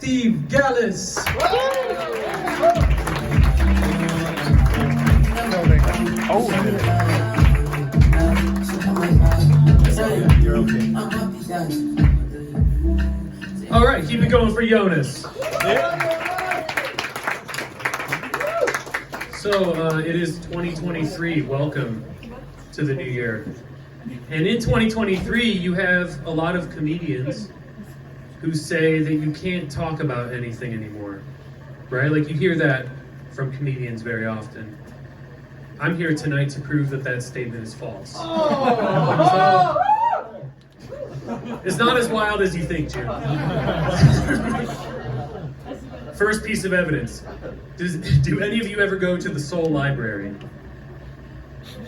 Steve Gallus. You're okay. All right, keep it going for Jonas. So it is 2023. Welcome to the new year. And in 2023, you have a lot of comedians who say that you can't talk about anything anymore, right? Like you hear that from comedians very often. I'm here tonight to prove that that statement is false. So, it's not as wild as you think, Jim. First piece of evidence. Do any of you ever go to the Seoul library?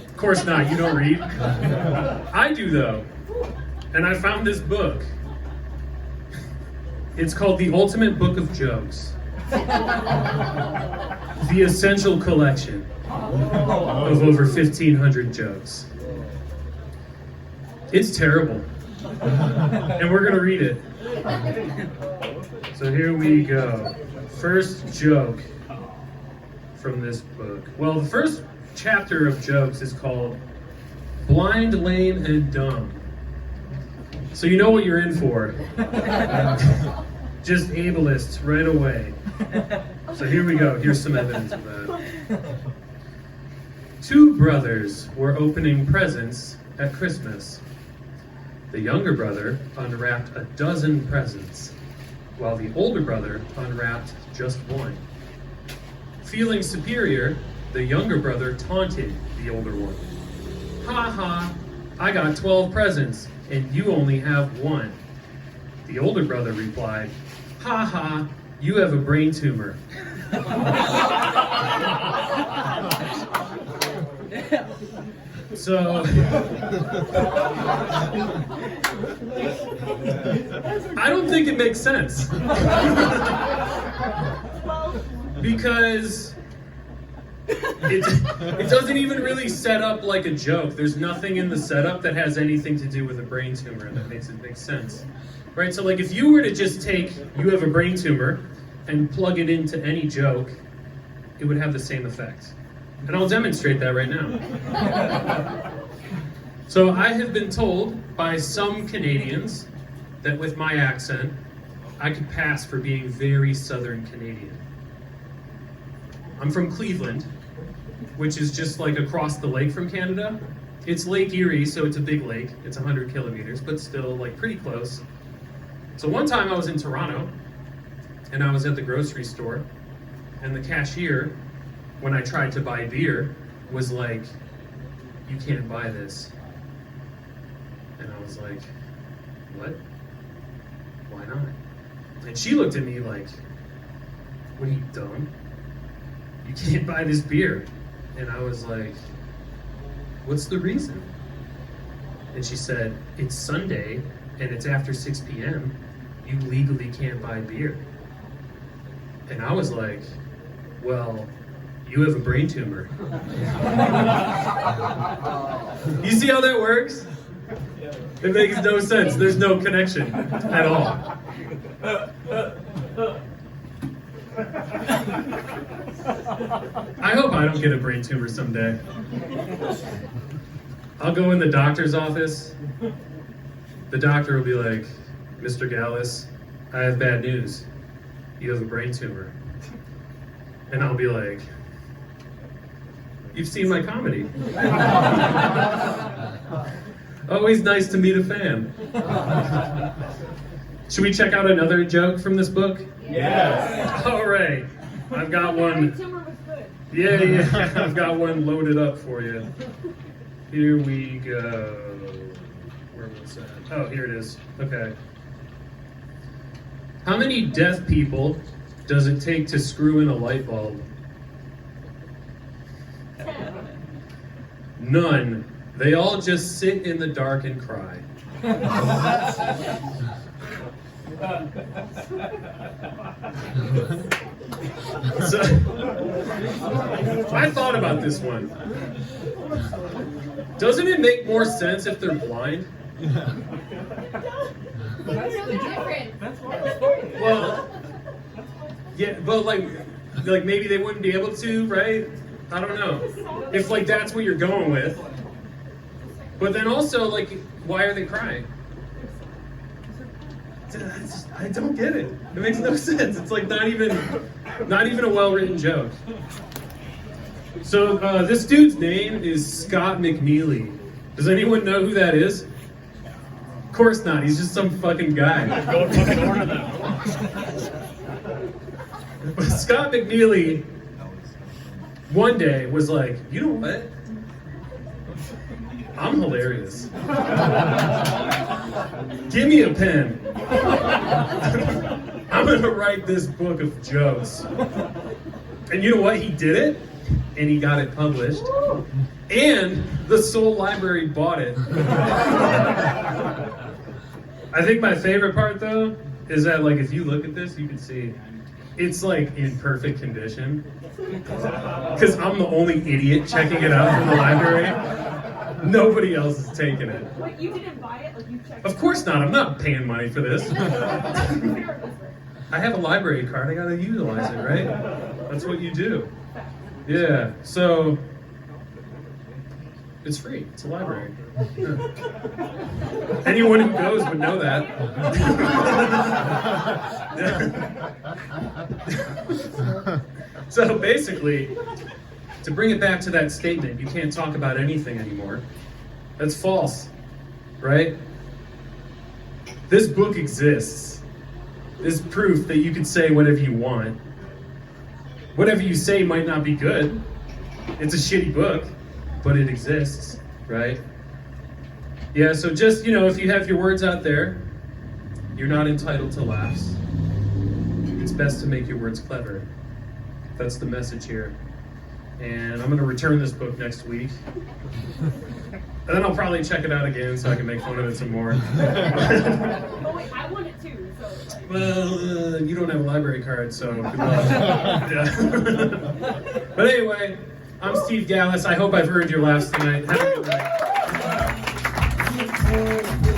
Of course not, you don't read. I do though. And I found this book. It's called The Ultimate Book of Jokes. The Essential Collection of over 1,500 jokes. It's terrible. And we're gonna read it. So here we go. First joke from this book. Well, the first chapter of jokes is called Blind, Lame, and Dumb. So you know what you're in for. Just ableists right away. So here we go. Here's some evidence of that. Two brothers were opening presents at Christmas. The younger brother unwrapped a dozen presents, while the older brother unwrapped just one. Feeling superior, the younger brother taunted the older one. Ha ha, I got 12 presents, and you only have one. The older brother replied, ha ha, you have a brain tumor. So, I don't think it makes sense. Because it doesn't even really set up like a joke. There's nothing in the setup that has anything to do with a brain tumor that makes it make sense. Right? So like if you were to just take, you have a brain tumor, and plug it into any joke, it would have the same effect. And I'll demonstrate that right now. So I have been told by some Canadians that with my accent, I could pass for being very Southern Canadian. I'm from Cleveland, which is just like across the lake from Canada. It's Lake Erie, so it's a big lake. It's 100 kilometers, but still like pretty close. So one time I was in Toronto, and I was at the grocery store, and the cashier, when I tried to buy beer, was like, you can't buy this. And I was like, what? Why not? And she looked at me like, what are you, dumb? You can't buy this beer. And I was like, what's the reason? And she said, it's Sunday, and it's after 6 p.m. You legally can't buy beer. And I was like, well, you have a brain tumor. You see how that works? It makes no sense. There's no connection at all. I hope I don't get a brain tumor someday. I'll go in the doctor's office. The doctor will be like, Mr. Gallus, I have bad news. You have a brain tumor. And I'll be like, you've seen my comedy. Always nice to meet a fan. Should we check out another joke from this book? Yes. All right. I've got one. Yeah, I've got one loaded up for you. Here we go. Where was that? Oh, here it is. Okay. How many deaf people does it take to screw in a light bulb? None. They all just sit in the dark and cry. So, I thought about this one. Doesn't it make more sense if they're blind? That's really different. Well, Yeah, but like maybe they wouldn't be able to, right? I don't know. If like that's what you're going with. But then also, like, why are they crying? I don't get it. It makes no sense. It's like not even a well-written joke. So this dude's name is Scott McNeely. Does anyone know who that is? Of course not. He's just some fucking guy. Go fucking order them. But Scott McNeely one day was like, you know what? I'm hilarious. Give me a pen. I'm gonna write this book of jokes. And you know what? He did it, and he got it published. And the Seoul Library bought it. I think my favorite part, though, is that like if you look at this, you can see it's like in perfect condition. Because I'm the only idiot checking it out from the library. Nobody else is taking it. Wait, you didn't buy it? Like you checked Of course not. I'm not paying money for this. I have a library card. I gotta utilize it, right? That's what you do. Yeah. So it's free. It's a library. Yeah. Anyone who goes would know that. So basically, to bring it back to that statement, you can't talk about anything anymore. That's false, right? This book exists. This is proof that you can say whatever you want. Whatever you say might not be good. It's a shitty book, but it exists, right? Yeah, so just, if you have your words out there, you're not entitled to laughs. It's best to make your words clever. That's the message here. And I'm going to return this book next week. And then I'll probably check it out again so I can make fun of it some more. Oh wait, I want it too. So like... Well, you don't have a library card, so good luck. Yeah. But anyway, I'm Steve Gallus. I hope I've earned your laughs tonight. Have a good night.